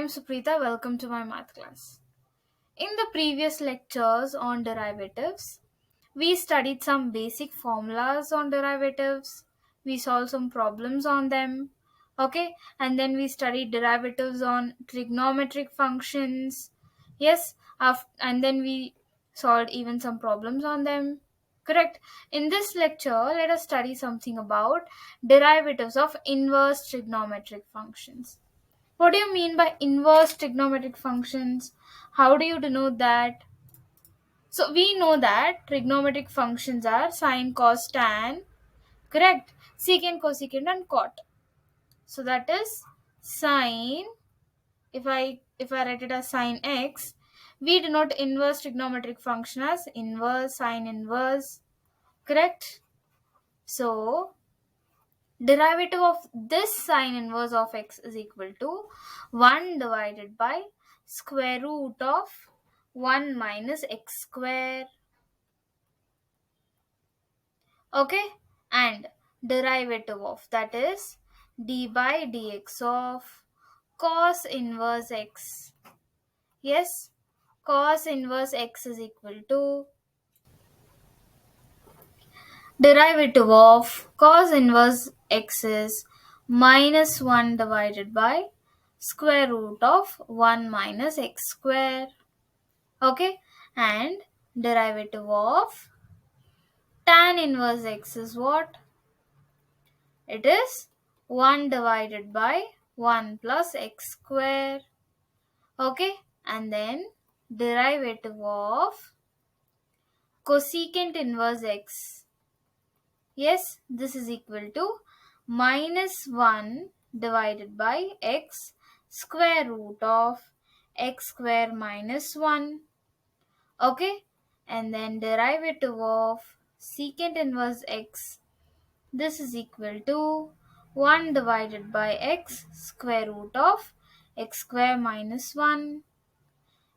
Supreetha. Welcome to my math class. In the previous lectures on derivatives, we studied some basic formulas on derivatives. We solved some problems on them. Okay, and then we studied derivatives on trigonometric functions. Yes, and then we solved even some problems on them. Correct. In this lecture, let us study something about derivatives of inverse trigonometric functions. What do you mean by inverse trigonometric functions? How do you denote that? So we know that trigonometric functions are sine, cos, tan, correct? Secant, cosecant, and cot. So that is sine. If I write it as sine x, we denote inverse trigonometric function as inverse sine inverse, correct? So derivative of this sine inverse of x is equal to 1 divided by square root of 1 minus x square. Okay, and derivative of that is d by dx of cos inverse x. Yes, cos inverse x is equal to derivative of cos inverse x is minus 1 divided by square root of 1 minus x square. Okay, and derivative of tan inverse x is what? It is 1 divided by 1 plus x square. Okay, and then derivative of cosecant inverse x. Yes, this is equal to minus 1 divided by x square root of x square minus 1. Okay, and then derivative of secant inverse x. This is equal to 1 divided by x square root of x square minus 1.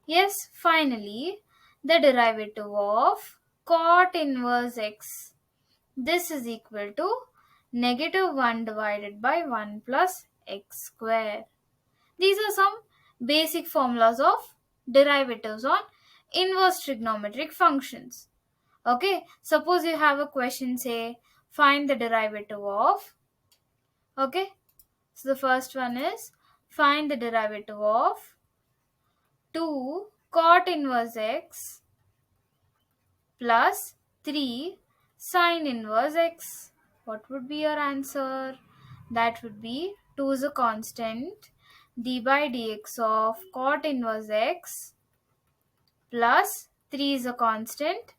Yes, finally, the derivative of cot inverse x. This is equal to negative 1 divided by 1 plus x square. These are some basic formulas of derivatives on inverse trigonometric functions. Okay, suppose you have a question, say, find the derivative of. Okay, so the first one is find the derivative of 2 cot inverse x plus 3 sine inverse x. What would be your answer? That would be 2 is a constant, d by dx of cot inverse x plus 3 is a constant,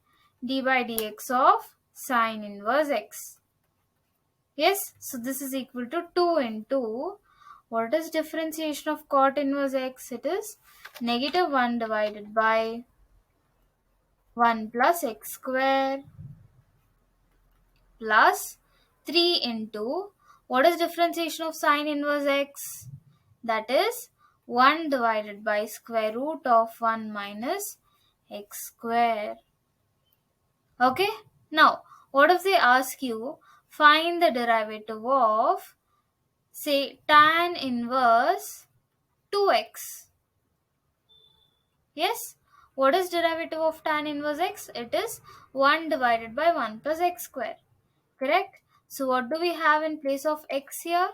d by dx of sine inverse x. Yes, so this is equal to 2 into, what is differentiation of cot inverse x? It is negative 1 divided by 1 plus x square plus 3 into, what is differentiation of sine inverse x? That is 1 divided by square root of 1 minus x square. Okay, now what if they ask you find the derivative of, say, tan inverse 2x? Yes, what is derivative of tan inverse x? It is 1 divided by 1 plus x square. Correct? So what do we have in place of x here?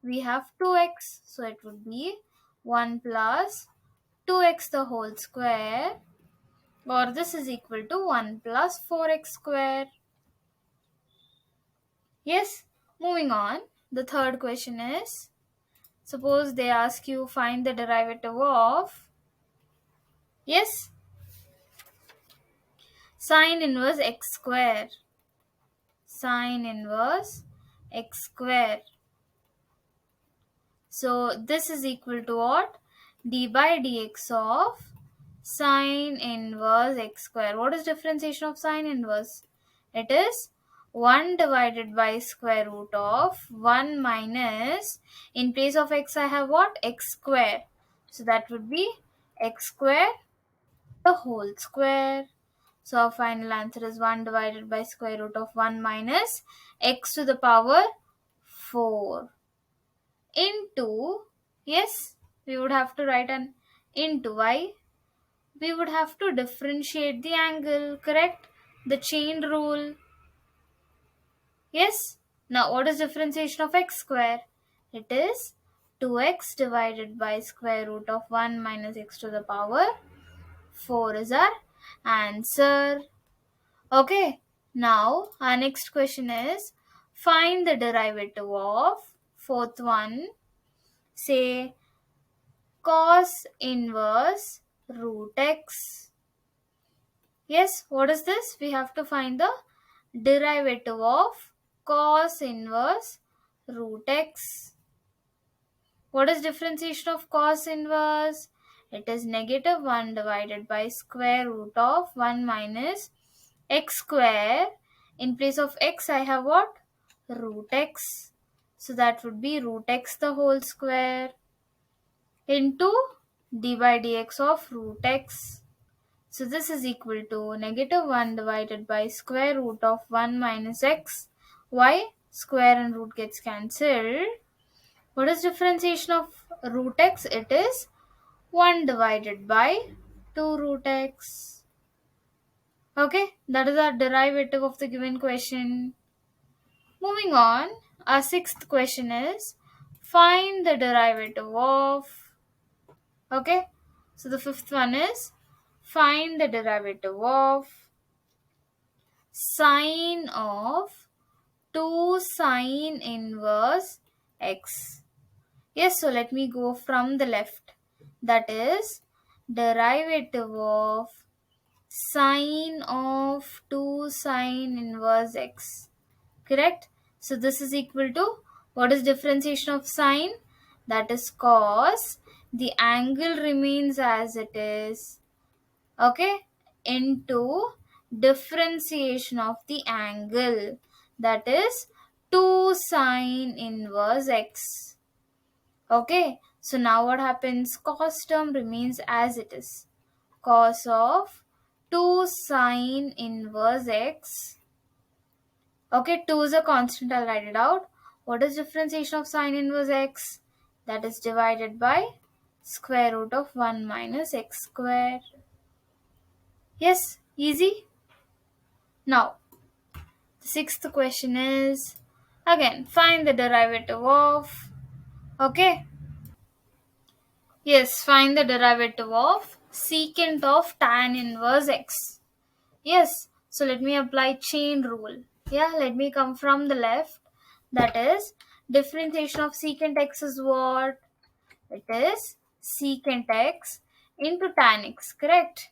We have 2x. So it would be 1 plus 2x the whole square, or this is equal to 1 plus 4x square. Yes, moving on. The third question is, suppose they ask you find the derivative of, yes, sine inverse x square. Sine inverse x square. So this is equal to what? D by dx of sine inverse x square. What is differentiation of sine inverse? It is 1 divided by square root of 1 minus, in place of x I have what? X square. So that would be x square the whole square. So our final answer is 1 divided by square root of 1 minus x to the power 4 into, yes, We would have to write an into y. We would have to differentiate the angle, correct? The chain rule. Yes? Now what is differentiation of x square? It is 2x divided by square root of 1 minus x to the power 4 is our answer. Okay, now our next question is find the derivative of fourth one, say cos inverse root x. Yes, what is this? We have to find the derivative of cos inverse root x. What is differentiation of cos inverse? It is negative 1 divided by square root of 1 minus x square. In place of x I have what? Root x. So that would be root x the whole square into d by dx of root x. So this is equal to negative 1 divided by square root of 1 minus x. Why? Square and root gets cancelled. What is differentiation of root x? It is 1 divided by 2 root x. Okay, that is our derivative of the given question. Moving on, our sixth question is find the derivative of. Okay, so the fifth one is find the derivative of sine of 2 sine inverse x. Yes, so let me go from the left. That is derivative of sine of 2 sine inverse x. Correct? So this is equal to, what is differentiation of sine? That is cos. The angle remains as it is. Okay? Into differentiation of the angle. That is 2 sine inverse x. Okay? So now what happens? Cos term remains as it is. Cos of 2 sine inverse x. Okay, 2 is a constant, I'll write it out. What is differentiation of sine inverse x? That is divided by square root of 1 minus x square. Yes, easy. Now, the sixth question is, again, find the derivative of, okay. Yes, find the derivative of secant of tan inverse x. Yes, so let me apply chain rule. Yeah, let me come from the left. That is, differentiation of secant x is what? It is secant x into tan x, correct?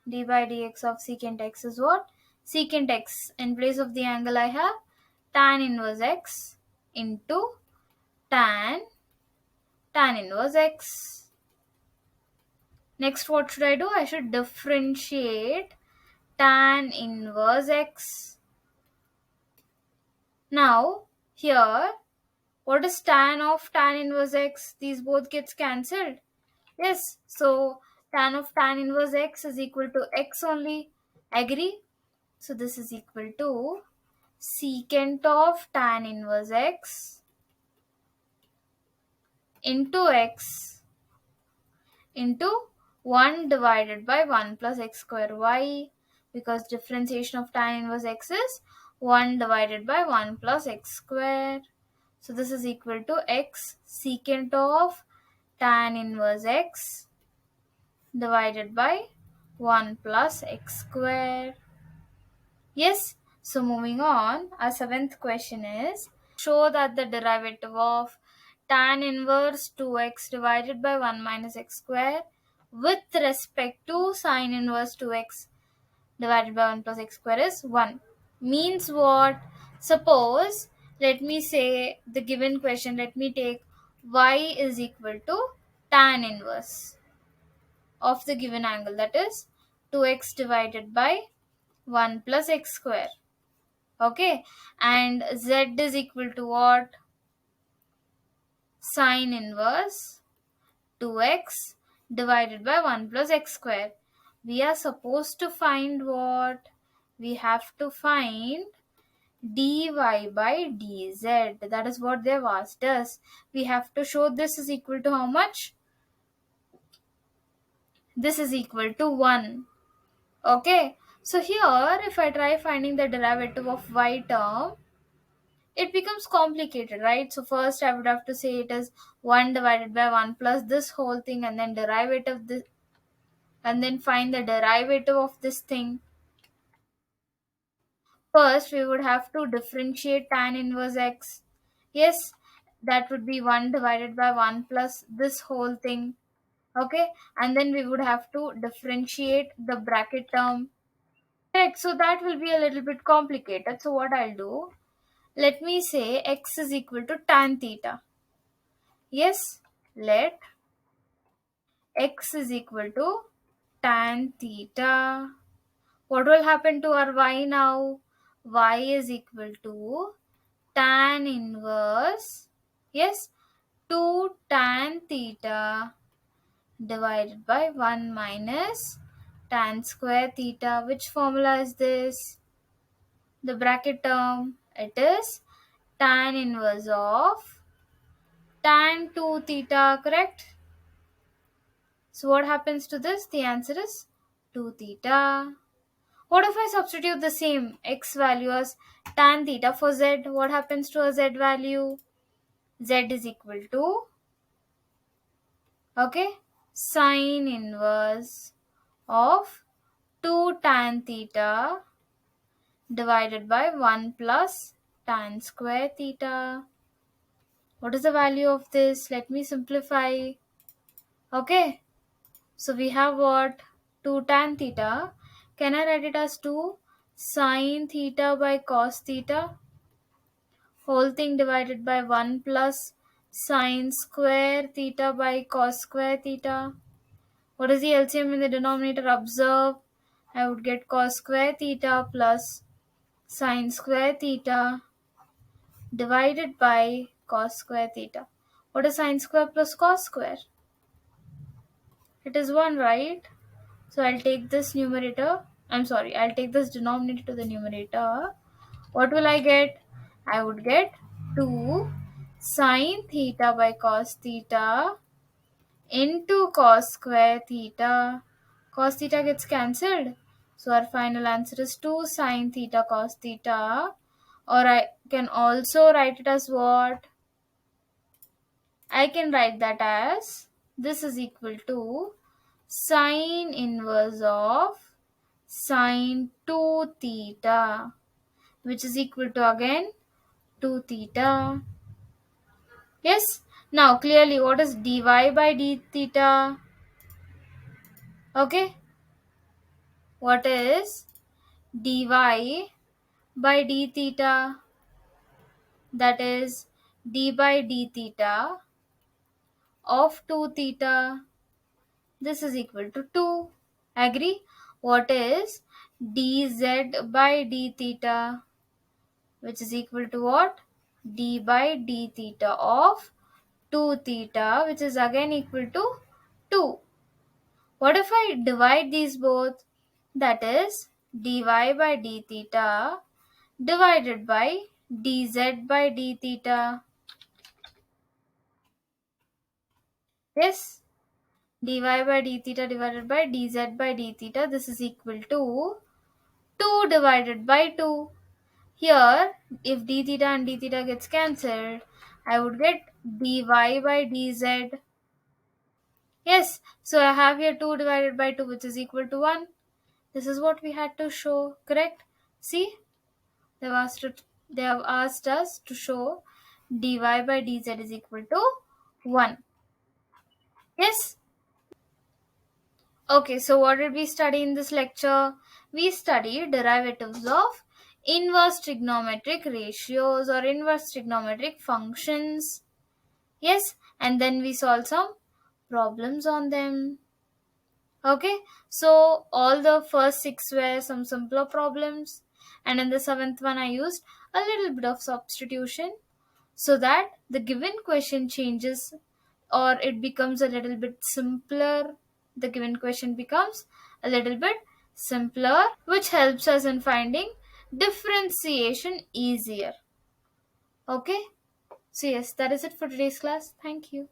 D by dx of secant x is what? Secant x. In place of the angle I have tan inverse x into tan inverse x. Next, what should I do? I should differentiate tan inverse x. Now, here, what is tan of tan inverse x? These both gets cancelled. Yes, so tan of tan inverse x is equal to x only. Agree? So this is equal to secant of tan inverse x into x into 1 divided by 1 plus x square y, because differentiation of tan inverse x is 1 divided by 1 plus x square. So this is equal to x secant of tan inverse x divided by 1 plus x square. Yes, so moving on, our seventh question is show that the derivative of tan inverse 2x divided by 1 minus x square with respect to sine inverse 2x divided by 1 plus x square is 1. Means what? Suppose, let me say the given question, let me take y is equal to tan inverse of the given angle, that is 2x divided by 1 plus x square. Okay, and z is equal to what? Sine inverse 2x divided by 1 plus x square. We are supposed to find what? We have to find dy by dz. That is what they have asked us. We have to show this is equal to how much? this is equal to 1. Okay, so here if I try finding the derivative of y term, it becomes complicated, right? So first I would have to say it is 1 divided by 1 plus this whole thing, and then derivative this, and then find the derivative of this thing. First we would have to differentiate tan inverse x. Yes, that would be 1 divided by 1 plus this whole thing. Okay, and then we would have to differentiate the bracket term. Correct, so that will be a little bit complicated. So what I'll do, let me say x is equal to tan theta. Yes, let x is equal to tan theta. What will happen to our y now? Y is equal to tan inverse, yes, 2 tan theta divided by 1 minus tan square theta. Which formula is this? The bracket term. It is tan inverse of tan 2 theta, correct? So what happens to this? The answer is 2 theta. What if I substitute the same x value as tan theta for z? What happens to a z value? Z is equal to, okay, sine inverse of 2 tan theta divided by 1 plus tan square theta. What is the value of this? Let me simplify. Okay, so we have what? 2 tan theta. Can I write it as 2 sine theta by cos theta? Whole thing divided by 1 plus sine square theta by cos square theta. What is the LCM in the denominator? Observe. I would get cos square theta plus sine square theta divided by cos square theta. What is sine square plus cos square? It is 1, right? So I'll take this numerator. I'll take this denominator to the numerator. What will I get? I would get 2 sine theta by cos theta into cos square theta. Cos theta gets cancelled. So our final answer is 2 sine theta cos theta. Or I can also write it as what? I can write that as this is equal to sine inverse of sine 2 theta, which is equal to again 2 theta. Yes. Now clearly what is dy by d theta? Okay. What is dy by d theta? That is d by d theta of 2 theta. This is equal to 2. Agree? What is dz by d theta? Which is equal to what? D by d theta of 2 theta, which is again equal to 2. What if I divide these both? That is dy by d theta divided by dz by d theta. Yes, dy by d theta divided by dz by d theta. This is equal to 2 divided by 2. Here, if d theta and d theta gets cancelled, I would get dy by dz. Yes, so I have here 2 divided by 2, which is equal to 1. This is what we had to show, correct? See, they have asked us to show dy by dz is equal to 1. Yes? Okay, so what did we study in this lecture? We studied derivatives of inverse trigonometric ratios or inverse trigonometric functions. Yes, and then we solved some problems on them. Okay, so all the first 6 were some simpler problems, and in the 7th one I used a little bit of substitution so that the given question changes or it becomes a little bit simpler. The given question becomes a little bit simpler, which helps us in finding differentiation easier. Okay, so yes, that is it for today's class. Thank you.